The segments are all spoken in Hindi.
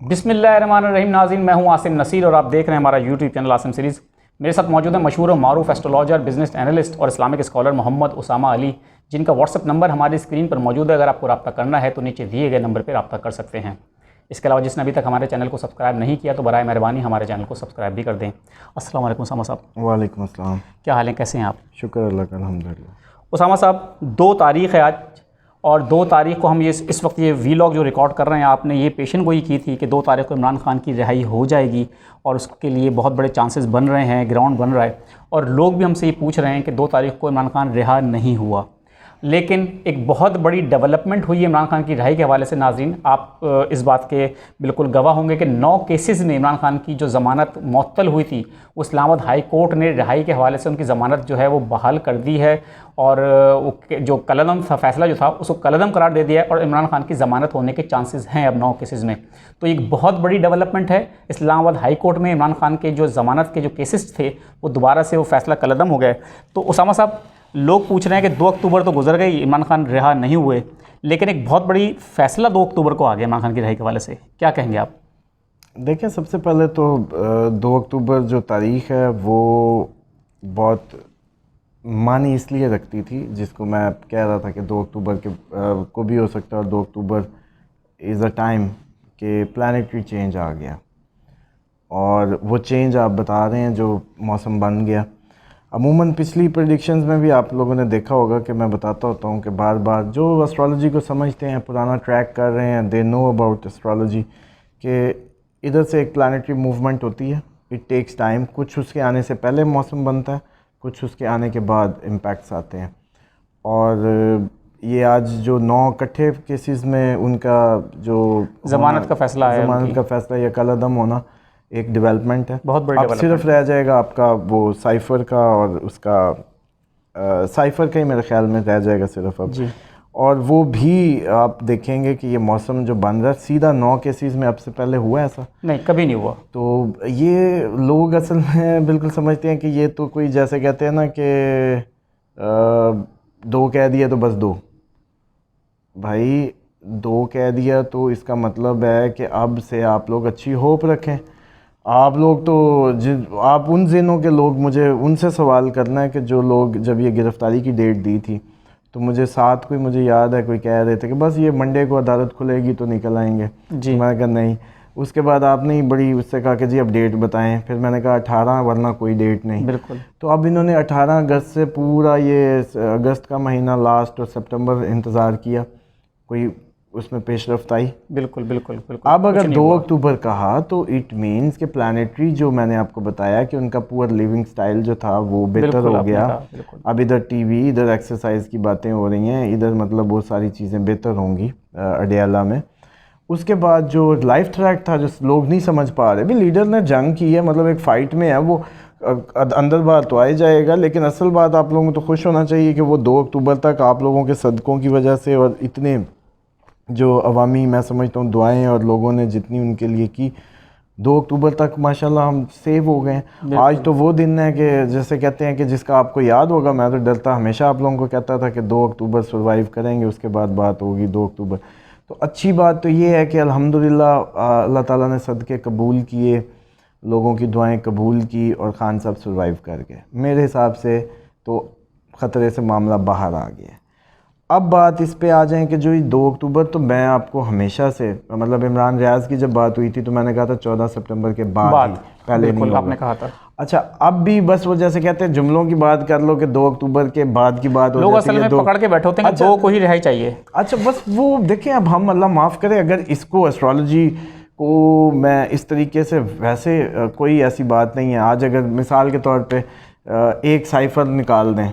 बिस्मिल्लाहिर्रहमानिर्रहीम। नाज़रीन, मैं हूं आसिम नसीर और आप देख रहे हैं हमारा यूट्यूब चैनल आसिम सीरीज़। मेरे साथ मौजूद है मशहूर और मारूफ एस्ट्रोलॉजर, बिजनेस एनालिस्ट और इस्लामिक स्कॉलर मोहम्मद उसामा अली, जिनका व्हाट्सअप नंबर हमारी स्क्रीन पर मौजूद है। अगर आपको रब्ता करना है तो नीचे दिए गए नंबर पर रब्ता कर सकते हैं। इसके अलावा जिसने अभी तक हमारे चैनल को सब्सक्राइब नहीं किया तो बराए मेहरबानी हमारे चैनल को सब्सक्राइब भी कर दें। अस्सलाम वालेकुम उसामा साहब। वालेकुम अस्सलाम। क्या हाल है, कैसे हैं आप? शुक्र अल्लाह का, अल्हम्दुलिल्लाह। उसामा साहब, 2 तारीख़ है आज और 2 तारीख़ को हम इस वक्त ये वीलॉग जो रिकॉर्ड कर रहे हैं, आपने ये पेशन गोई की थी कि 2 तारीख़ को इमरान खान की रिहाई हो जाएगी और उसके लिए बहुत बड़े चांसेस बन रहे हैं, ग्राउंड बन रहा है और लोग भी हमसे ये पूछ रहे हैं कि 2 तारीख़ को इमरान खान रिहा नहीं हुआ। लेकिन एक बहुत बड़ी डेवलपमेंट हुई है इमरान खान की रिहाई के हवाले से। नाज़रीन, आप इस बात के बिल्कुल गवाह होंगे कि 9 केसेस में इमरान खान की जो ज़मानत मुअत्तल हुई थी, वो इस्लामाबाद हाई कोर्ट ने रिहाई के हवाले से उनकी ज़मानत जो है वो बहाल कर दी है और जो कलअदम था, फैसला जो था उसको कलअदम करार दे दिया है और इमरान खान की ज़मानत होने के चांसेस हैं अब 9 केसेस में। तो एक बहुत बड़ी डेवलपमेंट है। इस्लामाबाद हाई कोर्ट में इमरान खान के जो ज़मानत के जो केसेस थे वो दोबारा से वो फैसला कलअदम हो गए। तो उसामा साहब, लोग पूछ रहे हैं कि 2 अक्टूबर तो गुजर गई, इमरान खान रिहा नहीं हुए, लेकिन एक बहुत बड़ी फैसला 2 अक्टूबर को आ गया इमरान खान की रिहाई के हवाले से, क्या कहेंगे आप? देखिए, सबसे पहले तो 2 अक्टूबर जो तारीख़ है वो बहुत मानी इसलिए रखती थी, जिसको मैं कह रहा था कि 2 अक्टूबर के को भी हो सकता है और 2 अक्टूबर इज़ अ टाइम कि प्लानिटरी चेंज आ गया और वो चेंज आप बता रहे हैं जो मौसम बन गया। अमूमन पिछली प्रेडिक्शंस में भी आप लोगों ने देखा होगा कि मैं बताता होता हूँ कि बार बार जो एस्ट्रोलॉजी को समझते हैं, पुराना ट्रैक कर रहे हैं, दे नो अबाउट एस्ट्रोलॉजी, कि इधर से एक प्लानिटरी मूवमेंट होती है। It takes time. कुछ उसके आने से पहले मौसम बनता है, कुछ उसके आने के बाद इम्पैक्ट्स आते हैं। और ये आज जो 9 इकट्ठे केसेस में उनका जो ज़मानत का फैसला है, ज़मानत का फैसला या कलअदम होना एक डेवलपमेंट है, बहुत बड़ी अब सिर्फ रह जाएगा आपका वो साइफ़र का और उसका साइफ़र का ही मेरे ख्याल में रह जाएगा सिर्फ अब जी। और वो भी आप देखेंगे कि ये मौसम जो बन रहा है सीधा 9 केसेस में अब से पहले हुआ है ऐसा नहीं, कभी नहीं हुआ। तो ये लोग असल में बिल्कुल समझते हैं कि ये तो कोई जैसे कहते हैं ना कि 2 कह दिया तो बस 2। भाई 2 कह दिया तो इसका मतलब है कि अब से आप लोग अच्छी होप रखें। आप लोग तो आप उन जिनों के लोग, मुझे उनसे सवाल करना है कि जो लोग जब ये गिरफ़्तारी की डेट दी थी तो मुझे मुझे याद है कोई कह रहे थे कि बस ये मंडे को अदालत खुलेगी तो निकल आएंगे जी। मैंने कहा नहीं। उसके बाद आपने ही बड़ी उससे कहा कि जी अब डेट बताएं। फिर मैंने कहा 18, वरना कोई डेट नहीं। बिल्कुल। तो अब इन्होंने 18 अगस्त से पूरा ये अगस्त का महीना लास्ट और सितंबर इंतज़ार किया, कोई उसमें पेशरफ्त आई? बिल्कुल बिल्कुल बिल्कुल। अब अगर 2 अक्टूबर कहा तो इट मीन्स कि प्लानिटरी जो मैंने आपको बताया कि उनका पुअर लिविंग स्टाइल जो था वो बेहतर हो गया। अब इधर टीवी, इधर एक्सरसाइज की बातें हो रही हैं, इधर मतलब वो सारी चीज़ें बेहतर होंगी अडियाला में। उसके बाद जो लाइफ ट्रैक था जो लोग नहीं समझ पा रहे, भी लीडर ने जंग की है, मतलब एक फ़ाइट में है वो, अंदर बाहर तो आ ही जाएगा, लेकिन असल बात आप लोगों को तो खुश होना चाहिए कि वो 2 अक्टूबर तक आप लोगों के सदक़ों की वजह से और इतने जो अवामी, मैं समझता हूँ, दुआएं और लोगों ने जितनी उनके लिए की, 2 अक्टूबर तक माशाल्लाह हम सेव हो गए। आज तो वो दिन है कि जैसे कहते हैं कि जिसका आपको याद होगा, मैं तो डरता हमेशा आप लोगों को कहता था कि 2 अक्टूबर सर्वाइव करेंगे, उसके बाद बात होगी 2 अक्टूबर। तो अच्छी बात तो ये है कि अल्हम्दुलिल्लाह अल्लाह ताला ने सदक़े कबूल किए, लोगों की दुआएँ कबूल की और खान साहब सर्वाइव कर गए। मेरे हिसाब से तो ख़तरे से मामला बाहर आ गया। अब बात इस पे आ जाए कि जो ये 2 अक्टूबर, तो मैं आपको हमेशा से, मतलब इमरान रियाज की जब बात हुई थी तो मैंने कहा था 14 सितंबर के बाद ही, पहले नहीं होगा। आपने कहा था। अच्छा, अब भी बस वो जैसे कहते हैं जुमलों की बात कर लो कि 2 अक्टूबर के बाद की बात हो जाती है। लोग असल में पकड़ के बैठे होते हैं कि 2 को ही रिहाई चाहिए। अच्छा, बस वो देखें, अब हम अल्लाह माफ़ करे अगर इसको एस्ट्रोलॉजी को मैं इस तरीके से, वैसे कोई ऐसी बात नहीं है। आज अगर मिसाल के तौर पर एक साइफ़र निकाल दें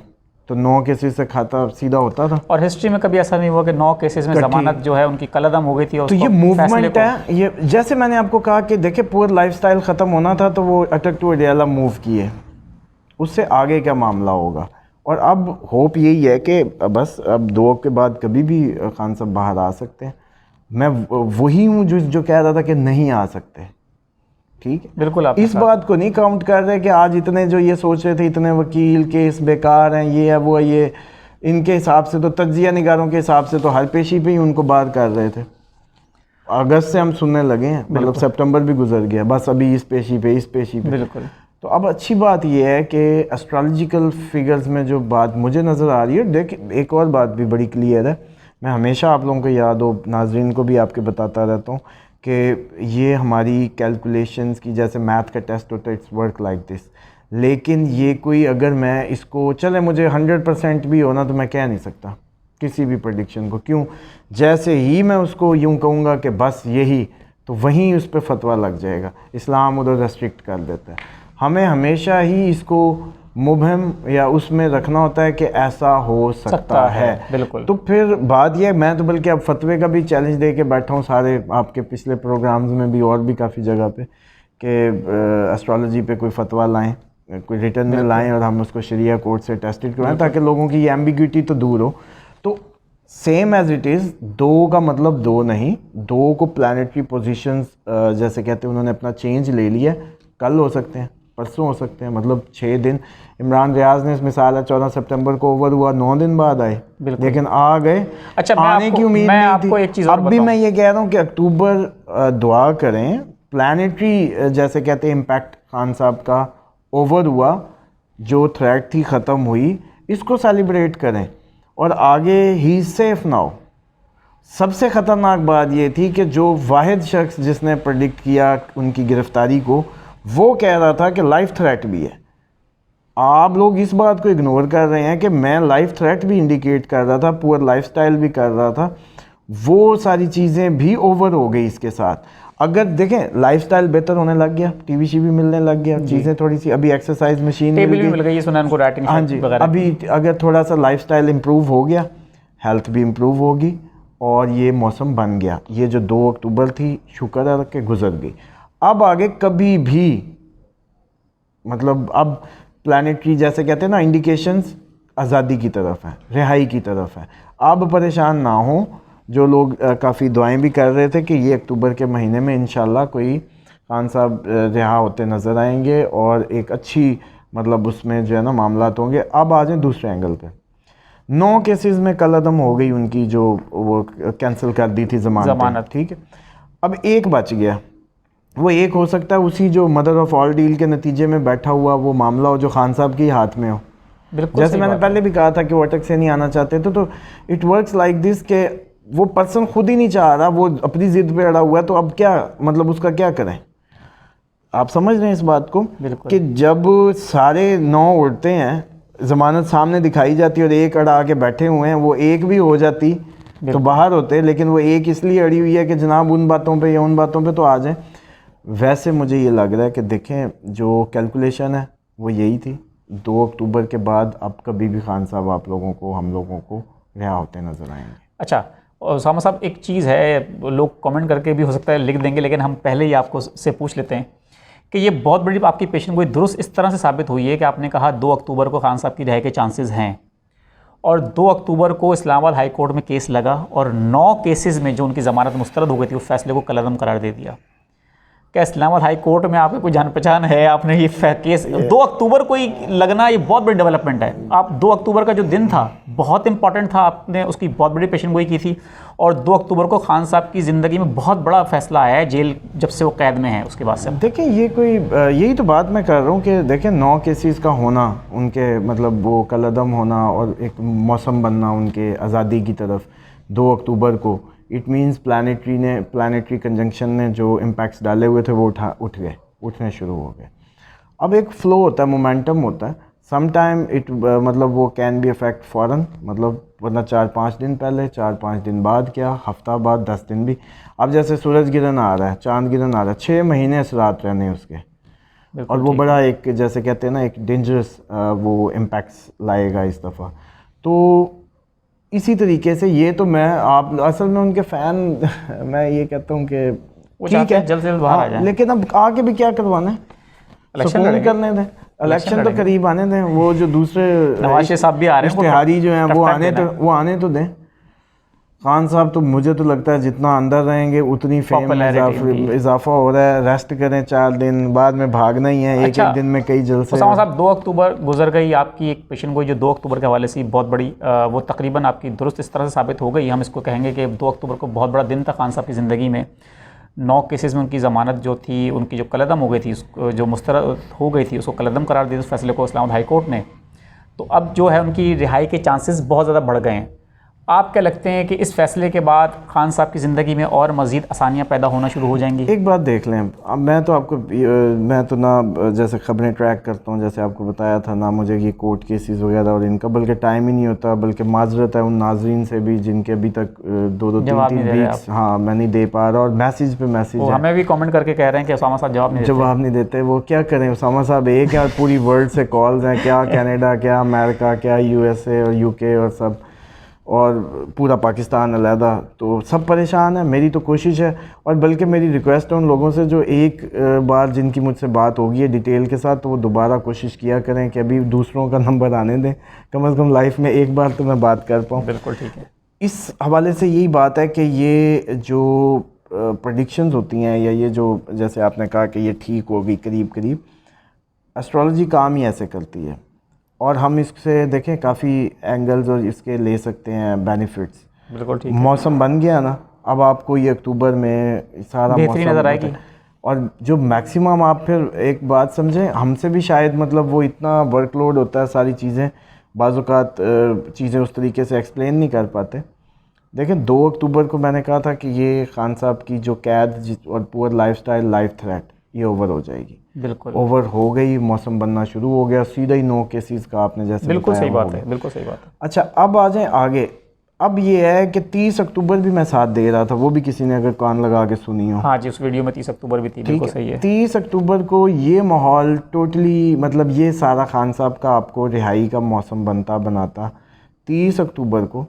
तो 9 केसेस से खाता सीधा होता था। और हिस्ट्री में कभी ऐसा नहीं हुआ कि 9 केसेस में ज़मानत जो है उनकी कलअदम हो गई थी। तो ये मूवमेंट है। ये जैसे मैंने आपको कहा कि देखिए पूरा लाइफस्टाइल ख़त्म होना था तो वो अटक टू अडियाला मूव किए, उससे आगे क्या मामला होगा। और अब होप यही है कि बस अब 2 के बाद कभी भी खान साहब बाहर आ सकते हैं। मैं वही हूँ जो कह रहा था कि नहीं आ सकते। ठीक है, बिल्कुल। आप इस बात को नहीं काउंट कर रहे कि आज इतने जो ये सोच रहे थे इतने वकील केस बेकार हैं, ये है वो है, ये इनके हिसाब से तो तज्जिया निगारों के हिसाब से तो हर पेशी पे ही उनको बाहर कर रहे थे। अगस्त से हम सुनने लगे हैं, मतलब सितंबर भी गुजर गया, बस अभी इस पेशी पे। बिल्कुल। तो अब अच्छी बात यह है कि एस्ट्रोलॉजिकल फिगर्स में जो बात मुझे नज़र आ रही है, देख एक और बात भी बड़ी क्लियर है, मैं हमेशा आप लोगों को याद हो, नाजरीन को भी आपके बताता रहता हूँ कि ये हमारी कैलकुलेशंस की जैसे मैथ का टेस्ट होता है, इट्स वर्क लाइक दिस। लेकिन ये कोई अगर मैं इसको चले मुझे 100% भी होना तो मैं कह नहीं सकता किसी भी प्रेडिक्शन को। क्यों? जैसे ही मैं उसको यूं कहूँगा कि बस यही, तो वहीं उस पर फतवा लग जाएगा, इस्लाम उधर रेस्ट्रिक्ट कर देता है। हमें हमेशा ही इसको मुबहम या उसमें रखना होता है कि ऐसा हो सकता है। बिल्कुल। तो फिर बात यह, मैं तो बल्कि अब फतवे का भी चैलेंज दे के बैठा हूँ सारे आपके पिछले प्रोग्राम्स में भी और भी काफ़ी जगह पे कि एस्ट्रोलॉजी पे कोई फतवा लाएं, कोई रिटर्न में लाएं और हम उसको शरिया कोर्ट से टेस्टेड करवाएं, ताकि लोगों की ये एम्बिग्यूटी तो दूर हो। तो सेम एज इट इज़, दो का मतलब दो नहीं, दो को प्लानिटरी पोजीशंस जैसे कहते हैं उन्होंने अपना चेंज ले लिया, कल हो सकते हैं, परसों हो सकते हैं, मतलब 6 दिन। इमरान रियाज ने इस मिसाल है 14 सितंबर को ओवर हुआ, 9 दिन बाद आए, लेकिन आ गए। अच्छा, आने की उम्मीद नहीं थी। एक चीज़ और अब भी मैं ये कह रहा हूँ कि अक्टूबर दुआ करें, प्लानिटरी जैसे कहते हैं इम्पैक्ट खान साहब का ओवर हुआ, जो थ्रेट थी ख़त्म हुई, इसको सेलिब्रेट करें और आगे ही सेफ ना हो। सबसे ख़तरनाक बात ये थी कि जो वाहिद शख्स जिसने प्रेडिक्ट किया उनकी गिरफ्तारी को, वो कह रहा था कि लाइफ थ्रेट भी है। आप लोग इस बात को इग्नोर कर रहे हैं कि मैं लाइफ थ्रेट भी इंडिकेट कर रहा था, पुअर लाइफस्टाइल भी कर रहा था, वो सारी चीज़ें भी ओवर हो गई इसके साथ। अगर देखें लाइफस्टाइल बेहतर होने लग गया, टीवी शीवी मिलने लग गया, चीज़ें थोड़ी सी, अभी एक्सरसाइज मशीन मिल गई, सुना उनको राइटिंग। हाँ जी, अभी अगर थोड़ा सा लाइफस्टाइल इम्प्रूव हो गया, हेल्थ भी इम्प्रूव होगी और ये मौसम बन गया। ये जो 2 अक्टूबर थी, शुक्र है कि गुजर गई। अब आगे कभी भी, मतलब अब प्लानिटरी जैसे कहते हैं ना, इंडिकेशंस आज़ादी की तरफ हैं, रिहाई की तरफ हैं। अब परेशान ना हो जो लोग काफ़ी दुआएं भी कर रहे थे कि ये अक्टूबर के महीने में इंशाल्लाह कोई खान साहब रिहा होते नज़र आएंगे और एक अच्छी, मतलब उसमें जो है ना मामलात होंगे। अब आ जाएं दूसरे एंगल पे, 9 केसेस में कलअदम हो गई उनकी, जो वो कैंसिल कर दी थी ज़मानत, ठीक है। अब एक बच गया, वो एक हो सकता है उसी जो मदर ऑफ ऑल डील के नतीजे में बैठा हुआ वो मामला हो जो खान साहब के हाथ में हो। जैसे मैंने पहले भी कहा था कि वो अटक से नहीं आना चाहते थे, तो इट वर्क्स लाइक दिस के वो पर्सन खुद ही नहीं चाह रहा, वो अपनी जिद पे अड़ा हुआ है, तो अब क्या, मतलब उसका क्या करें? आप समझ रहे हैं इस बात को कि जब सारे 9 उड़ते हैं, ज़मानत सामने दिखाई जाती है और एक अड़ा के बैठे हुए हैं, वो एक भी हो जाती तो बाहर होते, लेकिन वो एक इसलिए अड़ी हुई है कि जनाब उन बातों पे या उन बातों पे तो आ जाए। वैसे मुझे ये लग रहा है कि देखें जो कैलकुलेशन है वो यही थी, 2 अक्टूबर के बाद अब कभी भी खान साहब आप लोगों को, हम लोगों को रिहा होते नज़र आएंगे। अच्छा, और उसामा साहब एक चीज़ है, लोग कमेंट करके भी हो सकता है लिख देंगे, लेकिन हम पहले ही आपको से पूछ लेते हैं कि ये बहुत बड़ी आपकी पेशेंट कोई दुरुस्त इस तरह से साबित हुई है कि आपने कहा 2 अक्टूबर को खान साहब की रिहाई के चांसेस हैं, और 2 अक्टूबर को इस्लामाबाद हाई कोर्ट में केस लगा और 9 केसेस में जो उनकी ज़मानत मुस्तरद हो गई थी, वो फैसले को कलअदम करार दे दिया। क्या इस्लामाबाद हाई कोर्ट में आपकी कोई जान पहचान है? आपने ये केस 2 अक्टूबर को ही लगना, ये बहुत बड़ी डेवलपमेंट है। आप 2 अक्टूबर का जो दिन था बहुत इंपॉर्टेंट था, आपने उसकी बहुत बड़ी पेशेंट गोई की थी, और 2 अक्टूबर को खान साहब की ज़िंदगी में बहुत बड़ा फैसला आया है, जेल जब से वो कैद में है उसके बाद से। देखें ये कोई, यही तो बात मैं कर रहा हूँ कि देखें 9 केसेस का होना, उनके मतलब वो कलअदम होना और एक मौसम बनना उनके आज़ादी की तरफ 2 अक्टूबर को, इट मीन्स प्लानिटरी कंजंक्शन ने जो इम्पैक्ट्स डाले हुए थे वो उठने शुरू हो गए। अब एक फ़्लो होता है, मोमेंटम होता है, सम टाइम इट मतलब वो कैन बी इफेक्ट फ़ौरन, मतलब वरना 4-5 दिन पहले, 4-5 दिन बाद, क्या हफ्ता बाद, 10 दिन भी। अब जैसे सूरज गिरन आ रहा है, चांद गिरन आ रहा है, 6 महीने असरात रहने उसके, और वो बड़ा एक जैसे कहते हैं ना एक डेंजरस वो इम्पैक्ट्स लाएगा इस दफ़ा। तो इसी तरीके से ये तो मैं, आप असल में उनके फ़ैन मैं ये कहता हूँ कि ठीक है जल्द से जल्द बाहर आ जाए, लेकिन अब आके भी क्या करवाना है, सुकून करने दें, इलेक्शन तो करीब आने दें, वो जो दूसरे नवाज शरीफ साहब भी आ रहे हैं, इश्तिहारी जो हैं वो आने तो दें। खान साहब तो मुझे तो लगता है जितना अंदर रहेंगे उतनी फेम में इजाफा हो रहा है। रेस्ट करें 4 दिन, बाद में भागना ही है। अच्छा, एक दिन में कई जलसे। उसामा साहब 2 अक्टूबर गुजर गई, आपकी एक पेशेंट गोई जो 2 अक्टूबर के हवाले से बहुत बड़ी वो तकरीबन आपकी दुरुस्त इस तरह से साबित हो गई, हम इसको कहेंगे कि 2 अक्टूबर को बहुत बड़ा दिन था खान साहब की ज़िंदगी में। 9 केसेस में उनकी ज़मानत जो थी, उनकी जो कलअदम हो गई थी, जो मुस्तरद हो गई थी, उसको कलअदम करार दिया उस फैसले को इस्लामाबाद हाई कोर्ट ने। तो अब जो है उनकी रिहाई के चांसेस बहुत ज़्यादा बढ़ गए हैं। आप क्या लगते हैं कि इस फैसले के बाद खान साहब की ज़िंदगी में और मज़ीद आसानियाँ पैदा होना शुरू हो जाएंगी? एक बात देख लें, अब मैं तो ना जैसे ख़बरें ट्रैक करता हूँ, जैसे आपको बताया था ना, मुझे ये कोर्ट केसेस वगैरह और इनका बल्कि टाइम ही नहीं होता, बल्कि माजरत है उन नाजरीन से भी जिनके अभी तक 2-3 वीक्स हाँ मैं नहीं दे पा रहा, और मैसेज पे मैसेज है। हमें भी कमेंट करके कह रहे हैं कि उसामा साहब जवाब नहीं देते। वो क्या करें, उसामा साहब एक है, पूरी वर्ल्ड से कॉल्स हैं, क्या कनाडा, क्या अमेरिका, क्या USA और UK और सब, और पूरा पाकिस्तान अलहदा, तो सब परेशान है। मेरी तो कोशिश है, और बल्कि मेरी रिक्वेस्ट है उन लोगों से जो एक बार जिनकी मुझसे बात होगी है डिटेल के साथ, तो वो दोबारा कोशिश किया करें कि अभी दूसरों का नंबर आने दें, कम से कम लाइफ में एक बार तो मैं बात कर पाऊँ। बिल्कुल ठीक है। इस हवाले से यही बात है कि ये जो प्रेडिक्शंस होती हैं, या ये जो जैसे आपने कहा कि ये ठीक होगी करीब करीब, एस्ट्रोलॉजी काम ही ऐसे करती है, और हम इससे देखें काफ़ी एंगल्स और इसके ले सकते हैं बेनिफिट्स। बिल्कुल ठीक। मौसम बन गया ना, अब आपको ये अक्टूबर में सारा मौसम नज़र आएगी, और जो मैक्सिमम आप फिर एक बात समझें, हमसे भी शायद मतलब वो इतना वर्कलोड होता है, सारी चीज़ें बाज़-औक़ात चीज़ें उस तरीके से एक्सप्लेन नहीं कर पाते। देखें 2 अक्टूबर को मैंने कहा था कि ये खान साहब की जो कैद और पुअर लाइफस्टाइल, लाइफ थ्रेट, ये ओवर हो जाएगी। बिल्कुल ओवर हो गई, मौसम बनना शुरू हो गया, सीधा ही 9 केसेस का आपने जैसे बिल्कुल सही बात है, बिल्कुल सही बात है। अच्छा, अब आ जाएं आगे। अब ये है कि 30 अक्टूबर भी मैं साथ दे रहा था, वो भी किसी ने अगर कान लगा के सुनी हो। हाँ जी, उस वीडियो में 30 अक्टूबर भी थी, बिल्कुल सही है। 30 अक्टूबर को ये माहौल टोटली, मतलब ये सारा खान साहब का आपको रिहाई का मौसम बनता बनाता 30 अक्टूबर को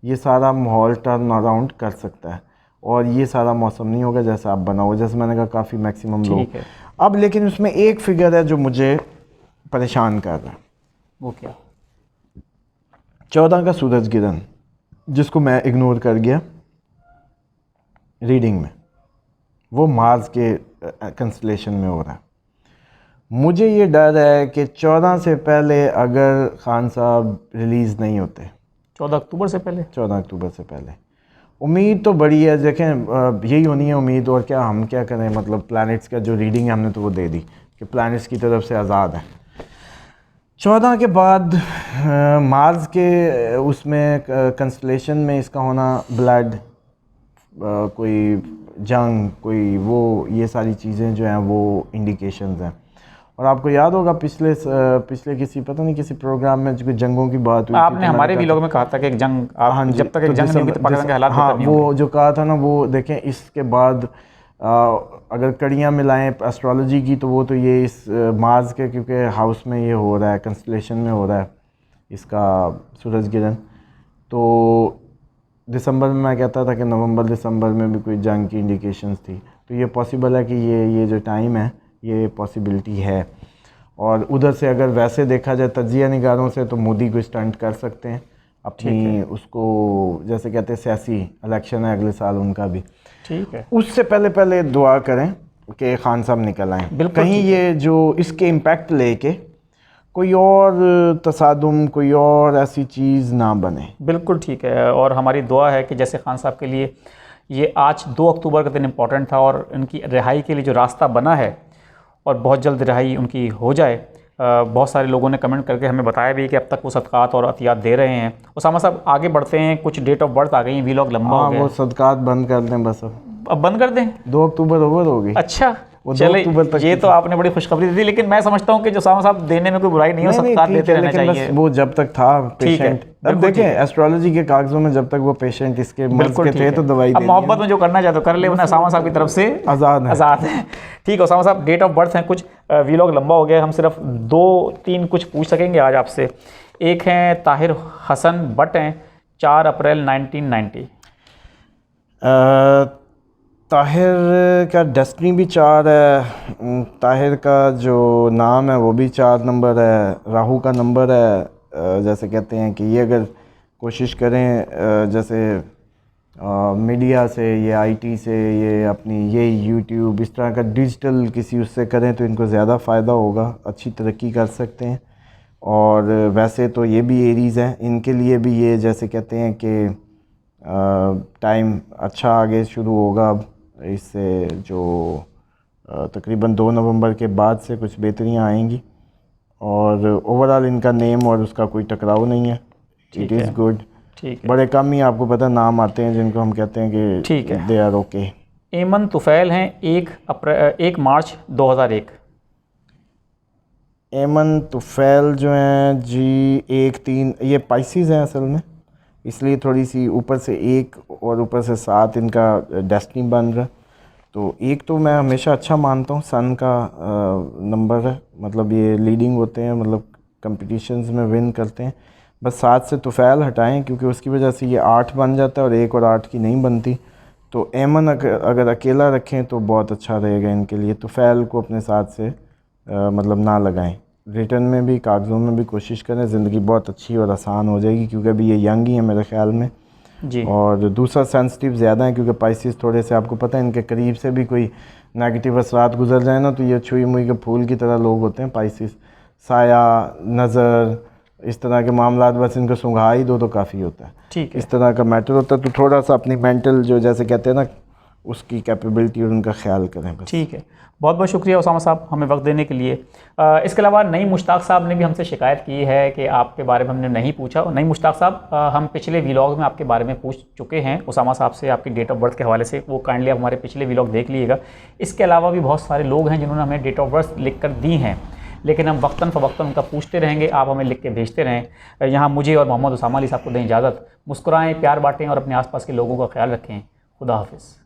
ये सारा माहौल टर्न अराउंड कर सकता है, और ये सारा मौसम नहीं होगा जैसा आप बना हो, जैसे मैंने कहा काफ़ी मैक्सिमम लोग। अब लेकिन उसमें एक फिगर है जो मुझे परेशान कर रहा है। वो क्या? 14 का सूरज गिरन, जिसको मैं इग्नोर कर गया रीडिंग में, वो मार्स के कंस्टलेशन में हो रहा है। मुझे ये डर है कि 14 से पहले अगर खान साहब रिलीज़ नहीं होते, 14 अक्टूबर से पहले, 14 अक्टूबर से पहले, उम्मीद तो बड़ी है। देखें यही होनी है उम्मीद, और क्या हम क्या करें, मतलब प्लैनेट्स का जो रीडिंग है हमने तो वो दे दी कि प्लैनेट्स की तरफ से आज़ाद है। 14 के बाद मार्स के उसमें कंस्टलेशन में इसका होना, ब्लड, कोई जंग, कोई वो, ये सारी चीज़ें जो हैं वो इंडिकेशंस हैं। और आपको याद होगा पिछले किसी पता नहीं किसी प्रोग्राम में जो जंगों की बात हुई, आपने हमारे वीलॉग में कहा था कि एक जंग, हाँ जब तक एक जंग नहीं होगी तो पाकिस्तान के हालात हाँ वो जो कहा था ना, वो देखें इसके बाद अगर कड़ियाँ मिलाएं एस्ट्रोलॉजी की, तो वो तो ये इस मार्स के, क्योंकि हाउस में ये हो रहा है, कंस्टलेशन में हो रहा है इसका सूरज गिरन, तो दिसंबर में मैं कहता था कि नवंबर दिसंबर में भी कोई जंग की इंडिकेशंस थी, तो ये पॉसिबल है कि ये जो टाइम है ये पॉसिबिलिटी है। और उधर से अगर वैसे देखा जाए तजिया निगारों से, तो मोदी को स्टंट कर सकते हैं अपनी, उसको जैसे कहते हैं सियासी इलेक्शन है अगले साल उनका भी, ठीक है, उससे पहले दुआ करें कि खान साहब निकल आएँ, कहीं ये जो इसके इम्पैक्ट लेके कोई और तसादुम, कोई और ऐसी चीज़ ना बने। बिल्कुल ठीक है, और हमारी दुआ है कि जैसे खान साहब के लिए ये आज 2 अक्टूबर का दिन इम्पॉर्टेंट था, और उनकी रिहाई के लिए जो रास्ता बना है और बहुत जल्द रिहाई उनकी हो जाए। बहुत सारे लोगों ने कमेंट करके हमें बताया भी कि अब तक वो सदक़ात और अतियात दे रहे हैं। उसामा साहब आगे बढ़ते हैं, कुछ डेट ऑफ बर्थ आ गई हैं, वीलॉग लंबा हो गया। वो सदक़ात बंद कर दें बस, अब बंद कर दें, 2 अक्टूबर ओवर हो गई। अच्छा चले, ये तो आपने बड़ी खुशखबरी दी थी, लेकिन मैं समझता हूँ कि जो उसामा साहब देने में कोई बुराई नहीं हो, सदक़ात देते रहना चाहिए। वो जब तक था पेशेंट, अब देखें एस्ट्रोलॉजी के कागजों में जब तक वो पेशेंट इसके मर्ज़ के थे तो दवाई, अब मोहब्बत में जो करना चाहे तो कर ले, उन्हें उसामा साहब की तरफ से आज़ाद है। ठीक है उसामा साहब, डेट ऑफ बर्थ हैं कुछ, वीलॉग लंबा हो गया, हम सिर्फ 2-3 कुछ पूछ सकेंगे आज आपसे। एक हैं ताहिर हसन बट हैं, 4 अप्रैल 1990। ताहिर का डेस्टिनी भी 4 है, ताहिर का जो नाम है वो भी 4 नंबर है, राहु का नंबर है। जैसे कहते हैं कि ये अगर कोशिश करें, जैसे मीडिया से, ये आईटी से, ये अपनी ये यूट्यूब, इस तरह का डिजिटल किसी उससे करें तो इनको ज़्यादा फ़ायदा होगा, अच्छी तरक्की कर सकते हैं। और वैसे तो ये भी एरीज़ हैं, इनके लिए भी ये जैसे कहते हैं कि टाइम अच्छा आगे शुरू होगा अब इससे, जो तकरीबन 2 नवंबर के बाद से कुछ बेहतरियाँ आएंगी। और ओवरऑल इनका नेम और उसका कोई टकराव नहीं है, इट इज़ गुड। ठीक है, बड़े कम ही आपको पता नाम आते हैं जिनको हम कहते हैं कि ठीक है। They are okay. Aiman Tufail हैं, 1 मार्च 2001। एमन तुफ़ैल जो हैं जी 1-3, ये पाइसिस हैं असल में, इसलिए थोड़ी सी ऊपर से 1 और ऊपर से 7 इनका डेस्टिनी बन रहा है। तो 1 तो मैं हमेशा अच्छा मानता हूँ, सन का नंबर है, मतलब ये लीडिंग होते हैं, मतलब कंपटीशंस में विन करते हैं। बस 7 से तुफ़ैल हटाएं क्योंकि उसकी वजह से ये 8 बन जाता है और 1 और 8 की नहीं बनती। तो एमन अगर अकेला रखें तो बहुत अच्छा रहेगा इनके लिए। तुफ़ैल को अपने साथ से मतलब ना लगाएं। रिटर्न में भी, कागज़ों में भी कोशिश करें, ज़िंदगी बहुत अच्छी और आसान हो जाएगी क्योंकि अभी ये यंग ही है मेरे ख़्याल में जी। और दूसरा सेंसिटिव ज़्यादा है क्योंकि पाइसिस थोड़े से, आपको पता है, इनके करीब से भी कोई नेगेटिव असरात गुजर जाए ना तो ये छुई मुई के फूल की तरह लोग होते हैं पाइसिस। साया, नज़र, इस तरह के मामला बस इनको सुंघा ही दो तो काफ़ी होता है। ठीक है, इस तरह का मैटर होता है। तो थोड़ा सा अपनी मेंटल जो जैसे कहते हैं ना, उसकी कैपेबिलिटी और उनका ख्याल करें बस। ठीक है। बहुत बहुत शुक्रिया उसामा साहब हमें वक्त देने के लिए। इसके अलावा नई मुश्ताक साहब ने भी हमसे शिकायत की है कि आपके बारे में हमने नहीं पूछा। नई मुश्ताक साहब, हम पिछले व्लॉग में आपके बारे में पूछ चुके हैं उसामा साहब से, आपकी डेट ऑफ बर्थ के हवाले से। वो काइंडली आप हमारे पिछले व्लॉग देख लीजिएगा। इसके अलावा भी बहुत सारे लोग हैं जिन्होंने हमें डेट ऑफ बर्थ लिख कर दी हैं, लेकिन हम वक्तन फ़वक्तन उनका पूछते रहेंगे। आप हमें लिख के भेजते रहें। यहाँ मुझे और मोहम्मद उसामा अली साहब को दें इजाज़त। मुस्कुराएँ, प्यार बाँटें और अपने आसपास के लोगों का ख्याल रखें। खुदा हाफिज़।